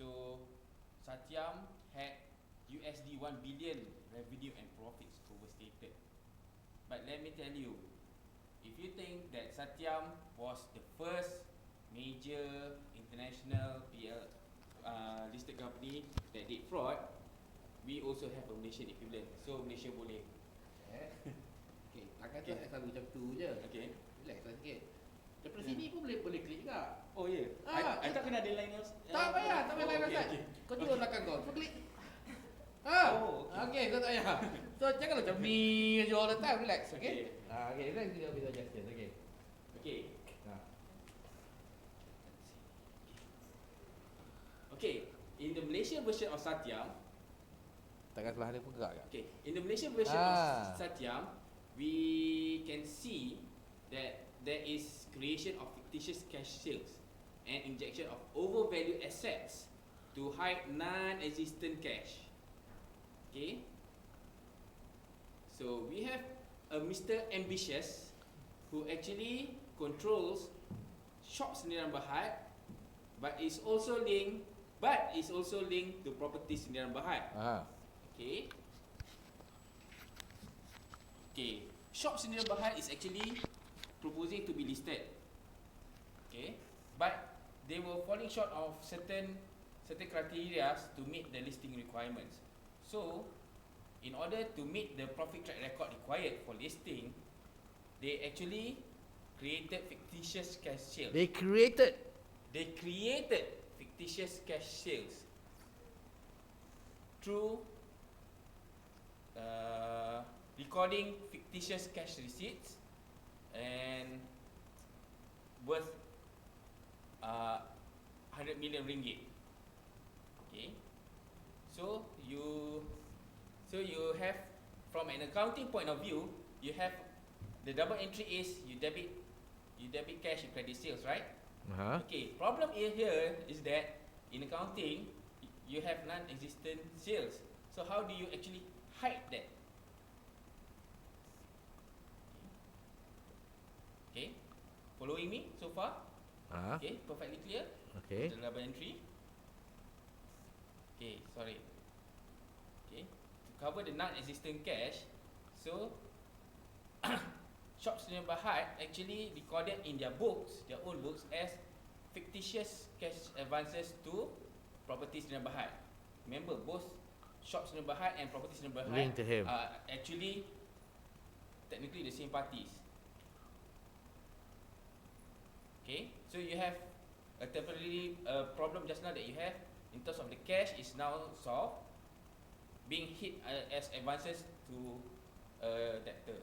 So Satyam had USD 1 billion revenue and profits overstated. But let me tell you, if you think that Satyam was the first major international PL listed company that did fraud, we also have a Malaysian equivalent. So Malaysia boleh. Okay, tangan tu selalu macam tu je. Okay. Relax lah sikit. Daripada sini pun boleh klik juga. Oh ya. I tak kena ada line else. Tak payah line else. Kau tengok belakang kau. Kau klik. Okay, so tak payah. So jangan macam ni je all the time. Relax, okay? Okay, relax dia ambil suggestion, okay. Okay. Okay, in the Malaysian version of Satyam, tangan sebelah dia pun gerak tak? okay, in the Malaysian version of Satyam, we can see that there is creation of fictitious cash sales and injection of overvalued assets to hide non-existent cash. Okay, so we have a Mr. Ambitious who actually controls shop Sendirian Berhad, but is also linked to property Sendirian Berhad. Okay. Okay, shop Sendirian Berhad is actually proposing to be listed. Okay, but they were falling short of certain criteria to meet the listing requirements. So, in order to meet the profit track record required for listing, they actually created fictitious cash sales. They created fictitious cash sales through recording fictitious cash receipts and worth 100 million ringgit. Okay, so you have, from an accounting point of view, you have the double entry is you debit cash, you credit sales, right? Okay, problem here is that in accounting you have non-existent sales. So how do you actually hide that? Okay, following me so far? Okay, perfectly clear? Okay. The double entry. Okay, sorry. Okay, to cover the non-existent cash, so Shop Sendirian Berhad actually recorded in their own books as fictitious cash advances to property Sendirian Berhad. Remember, both Shop Sendirian Berhad and property Sendirian Berhad linked to him. Are actually technically the same parties. Okay, so you have a temporary problem just now that you have in terms of the cash is now solved, being hit as advances to debtor.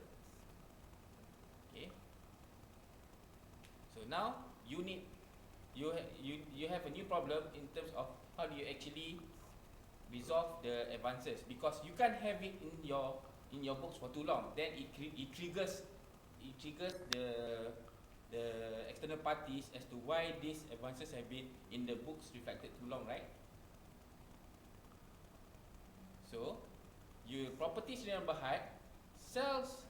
Okay, so now you have a new problem in terms of how do you actually resolve the advances, because you can't have it in your books for too long. Then it triggers the external parties as to why these advances have been in the books reflected too long, right? So, your property Sendirian Berhad sells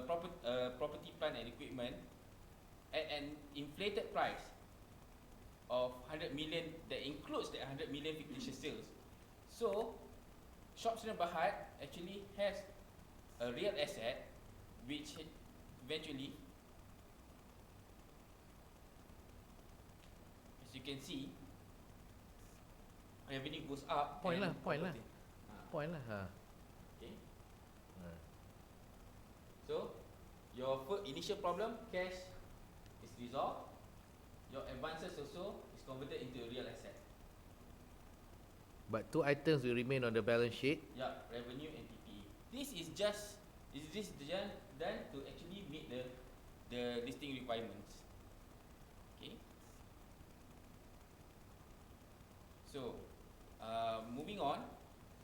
property, plant and equipment at an inflated price of 100 million that includes the 100 million fictitious sales. So, Shop Sendirian Berhad actually has a real asset which eventually, as you can see, revenue goes up. Point lah. Okay. So, your initial problem, cash, is resolved. Your advances also is converted into a real asset. But two items will remain on the balance sheet. Yeah, revenue and PPE. This is done to actually meet the listing requirements. Okay. So, moving on,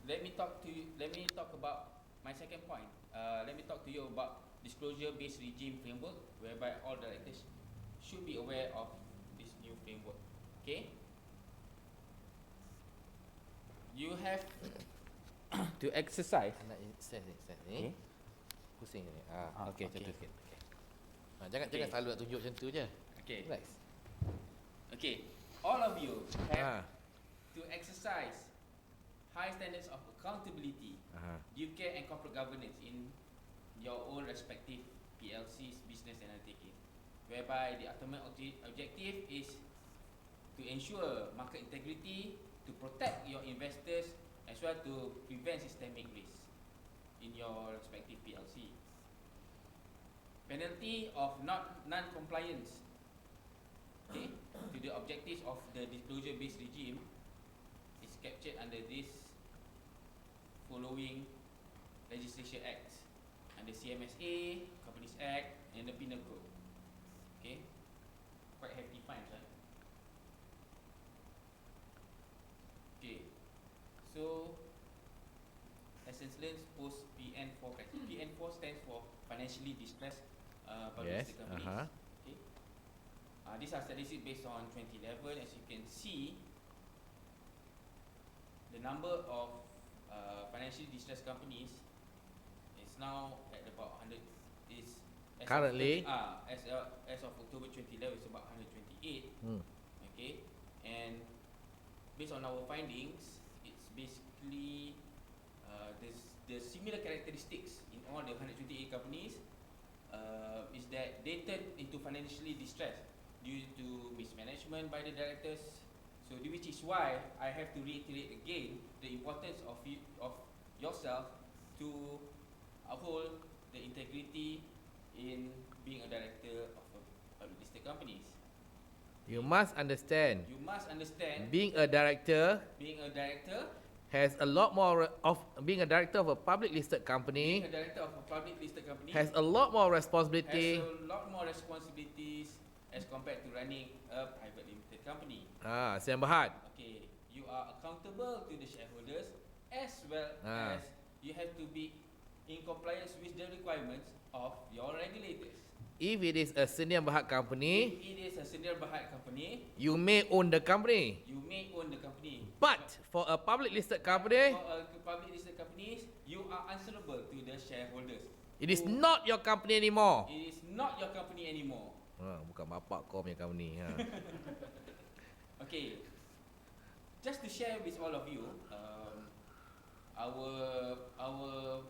let me talk about my second point. Let me talk to you about disclosure-based regime framework, whereby all directors should be aware of this new framework. Okay. You have to exercise. Nak stand ni. Pusing ni. Okey, macam tu sikit. Jangan selalu nak tunjuk macam tu je. Okay. Relax. Okay. all of you have Ah. to exercise high standards of accountability, due care and corporate governance in your own respective PLC's business undertaking, whereby the ultimate objective is to ensure market integrity, to protect your investors, as well to prevent systemic risks in your respective PLC. Penalty of non-compliance, okay, to the objectives of the disclosure-based regime is captured under this following legislation acts, under CMSA, Companies Act, and the Penal Code. Okay, quite hefty fines, right? Okay, so lessons learned post PN4 criteria. PN4 stands for financially distressed public listed companies. Okay, these are statistics based on 2011. As you can see, the number of financially distressed companies is now at about 100. Is Currently, as of October 2011, it's about 128. Okay, and based on our findings, it's basically the similar characteristics in all the 128 companies is that they turn into financially distressed due to mismanagement by the directors. So which is why I have to reiterate again the importance of yourself to uphold the integrity in being a director of a public listed companies. you must understand, You must understand being a director has a lot more of being a director of a public listed company being a director of a public listed company has a lot more has responsibility. a lot more responsibilities as compared to running a private limited company. Siang Berhad. Okay, you are accountable to the shareholders as well as you have to be in compliance with the requirements of your regulators. If it is a senior Berhad If company, it is a senior Berhad company, you may own the company. you may own the company. But for a public listed company, For public listed companies, you are answerable to the shareholders. it is not your company anymore. It is not your company anymore. Bukan bapak kau punya company. Okay, just to share with all of you, our